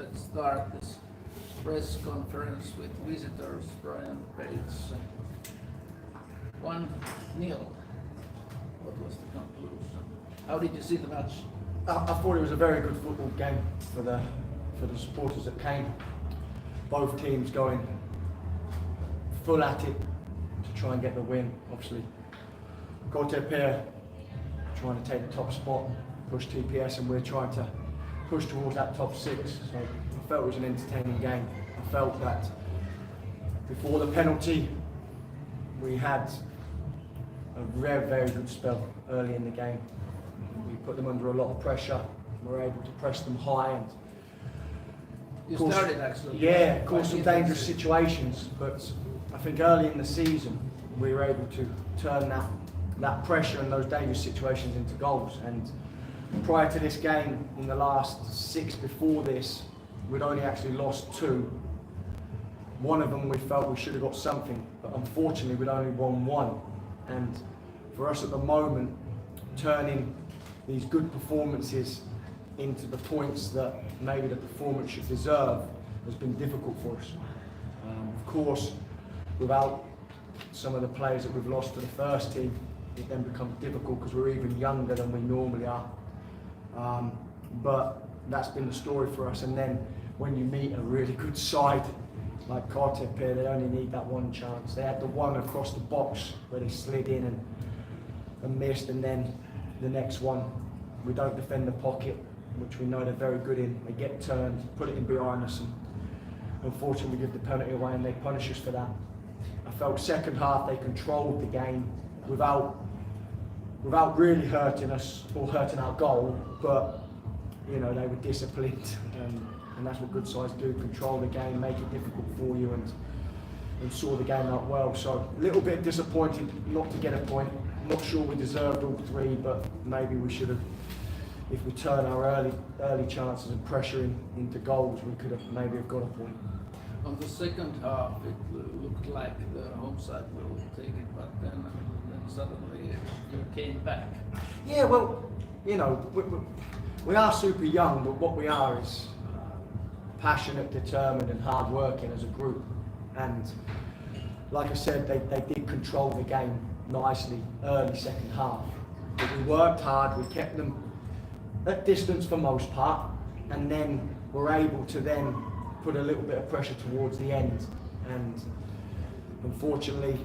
let's start this press conference with visitors. Brian Bates, 1-0. What was the conclusion? How did you see the match? I thought it was a very good football game for the supporters that came. Both teams going full at it to try and get the win. Obviously, KTP trying to take the top spot, push TPS, and we're trying to push towards that top 6. So I felt it was an entertaining game. I felt that before the penalty, we had a very, very good spell early in the game. We put them under a lot of pressure. We were able to press them high and started actually. Yeah, caused some dangerous situations. But I think early in the season, we were able to turn that pressure and those dangerous situations into goals. And prior to this game, in the last 6 before this, we'd only actually lost 2. One of them we felt we should have got something, but unfortunately we'd only won 1. And for us at the moment, turning these good performances into the points that maybe the performance should deserve has been difficult for us. Of course, without some of the players that we've lost to the first team, it then becomes difficult because we're even younger than we normally are. But that's been the story for us. And then when you meet a really good side like KTP, they only need that one chance. They had the one across the box where they slid in and missed, and then the next one, we don't defend the pocket, which we know they're very good in. They get turned, put it in behind us, and unfortunately we give the penalty away and they punish us for that. I felt second half they controlled the game without really hurting us or hurting our goal, but you know, they were disciplined, and that's what good sides do: control the game, make it difficult for you, and saw the game out well. So a little bit disappointed not to get a point. Not sure we deserved all 3, but maybe we should have. If we turn our early chances and pressure into goals, we could have maybe have got a point. On the second half, it looked like the home side will take it, but then suddenly you came back. Yeah, well, you know, we are super young, but what we are is passionate, determined, and hard-working as a group. And like I said, they did control the game nicely early second half. But we worked hard, we kept them at distance for most part, and then were able to then put a little bit of pressure towards the end. And unfortunately,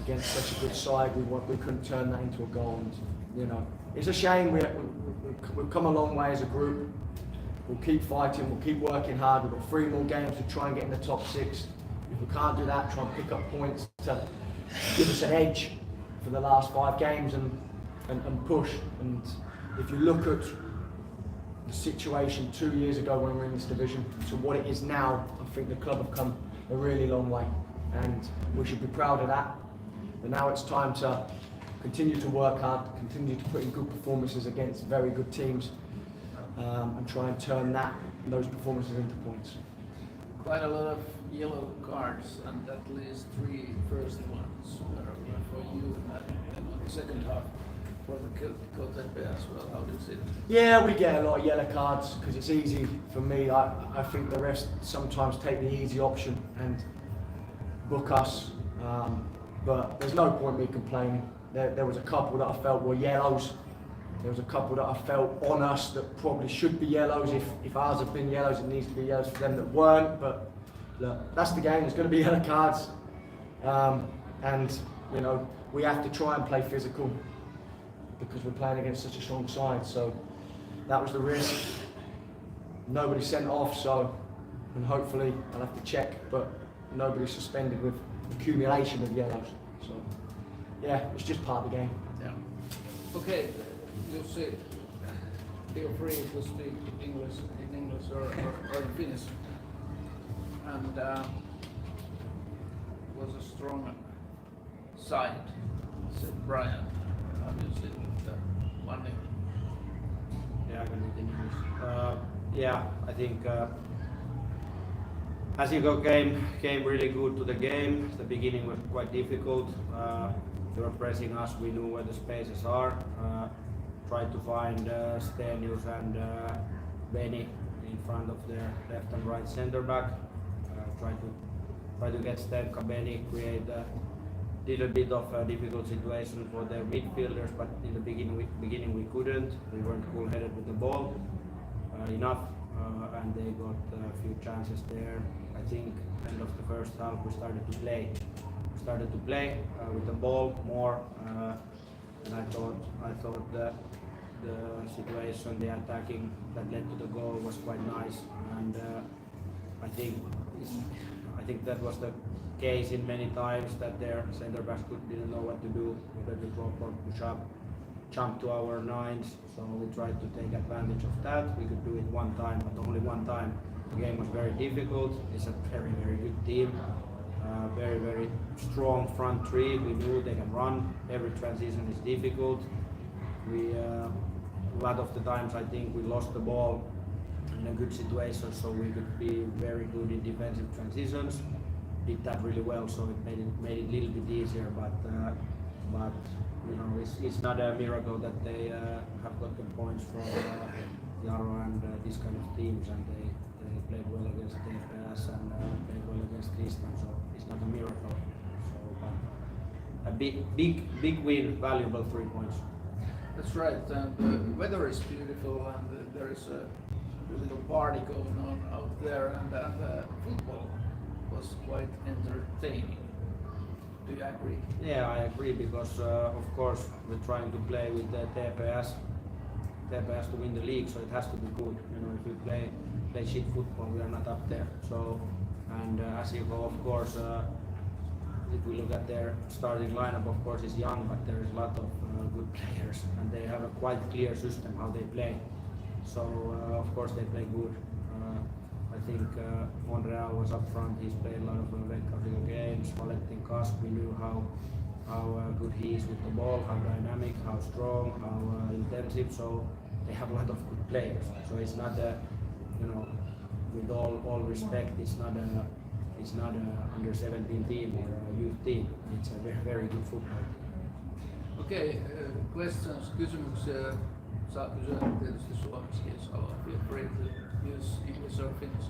against such a good side, we couldn't turn that into a goal. And you know, it's a shame. We've come a long way as a group. We'll keep fighting, we'll keep working hard. We've got 3 more games to try and get in the top 6. If we can't do that, try and pick up points to give us an edge for the last 5 games and push. And if you look at the situation 2 years ago when we were in this division to what it is now, I think the club have come a really long way, and we should be proud of that. But now it's time to continue to work hard, continue to put in good performances against very good teams, and try and turn those performances into points. Quite a lot of yellow cards, and at least 3 first ones were for you, and on the second half for the KTP as well. How do you see it? Yeah, we get a lot of yellow cards because it's easy for me. I think the rest sometimes take the easy option and book us, but there's no point me complaining. There was a couple that I felt were yellows. There was a couple that I felt on us that probably should be yellows. If ours have been yellows, it needs to be yellows for them that weren't. But look, that's the game. There's going to be yellow cards, and you know, we have to try and play physical because we're playing against such a strong side. So that was the risk. Nobody sent off, so, and hopefully I'll have to check, but nobody suspended with accumulation of yellows. So yeah, it's just part of the game. Yeah. Okay. You see, feel free to speak English in English or in Finnish. And was a strong side, said Brian. Obviously, the 1-0. Yeah, I can read in English. Yeah, I think SJK came really good to the game. The beginning was quite difficult. They were pressing us. We knew where the spaces are. Tried to find Stenius and Benny in front of their left and right center back. Try to get Steph Kabeni, create a little bit of a difficult situation for their midfielders, but in the beginning we couldn't. We weren't cool-headed with the ball enough, and they got a few chances there. I think end of the first half we started to play with the ball more, and I thought that the situation, the attacking that led to the goal was quite nice, and I think that was the case in many times that their center backs didn't know what to do, whether to drop or push up, jump to our nines. So we tried to take advantage of that. We could do it one time, but only one time. The game was very difficult. It's a very good team. Very strong front three. We knew they can run. Every transition is difficult. We a lot of the times I think we lost the ball in a good situation, so we could be very good in defensive transitions. Did that really well, so it made it a little bit easier. But you know, it's not a miracle that they have got the points from Jaro and this kind of teams, and they played well against TPS and played well against Tristan, so it's not a miracle. So, but a big win, valuable 3 points. That's right, and the weather is beautiful, and there is a little party going on out there, and football was quite entertaining. Do you agree? Yeah, I agree, because of course we're trying to play with the TPS to win the league, so it has to be good. You know, if we play shit football, we are not up there. So, and as you go, of course, if we look at their starting lineup, of course, it's young, but there is a lot of good players, and they have a quite clear system how they play. So, of course, they play good. I think Monreal was up front. He's played a lot of Veikkausliiga games. Valentin Kask, we knew how good he is with the ball, how dynamic, how strong, how intensive. So they have a lot of good players. So it's not a, you know, with all respect, it's not a under 17 team or a youth team. It's a very good football. Okei, questions, kysymyksiä saa kysyä tietysti suomeksi, jos haluaa. Feel free to use English or Finnish.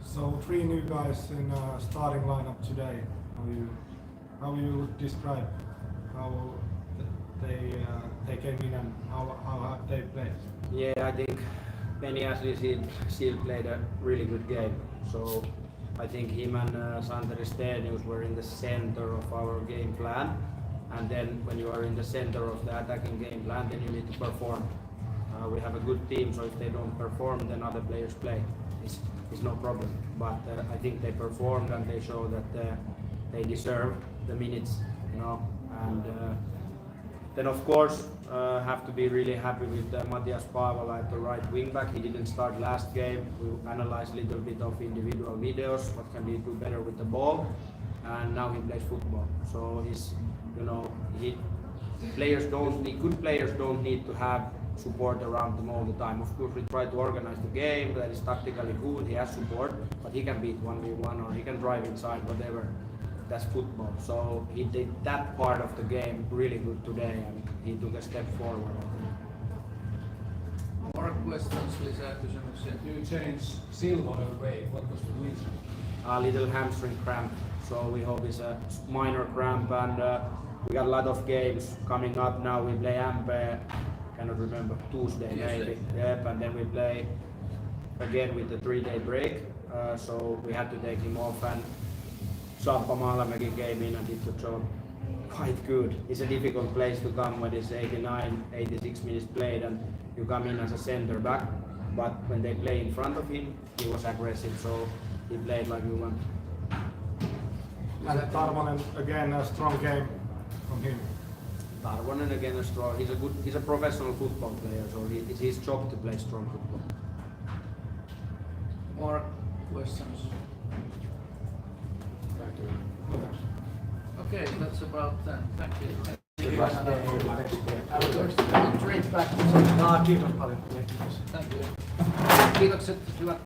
So 3 new guys in starting lineup today. How you describe how they came in and how have they played? Yeah, I think Benny Ashley still played a really good game. So I think him and Santeri Stenius were in the center of our game plan. And then when you are in the center of the attacking game plan, then you need to perform. We have a good team, so if they don't perform, then other players play. It's no problem. But I think they performed, and they show that they deserve the minutes, you know. And then of course have to be really happy with Matias Paavola at the right wing back. He didn't start last game. We analyzed a little bit of individual videos, what can he do better with the ball, and now he plays football. So he's, you know, good players don't need to have support around them all the time. Of course, we try to organize the game that is tactically good. He has support, but he can beat 1v1 or he can drive inside, whatever. That's football. So he did that part of the game really good today, and he took a step forward. More questions, lisää kysymyksiä. You changed Silva away. What was the reason? A little hamstring cramp, so we hope it's a minor cramp, and we got a lot of games coming up now. We play Ampe, cannot remember, Tuesday maybe. Yep, and then we play again with the 3-day break, so we had to take him off, and Sampa Maalamäki came in and did the job quite good. It's a difficult place to come when it's 89, 86 minutes played and you come in as a center back, but when they play in front of him, he was aggressive, so he played like we want. And Tarvonen again, a strong game from him. Tarvonen again a strong. He's a professional football player, so it's his job to play strong football. More questions? Okay, that's about that. Thank you. Straight back to Kiitos paljon. Thank you. Kiitokset, hyvät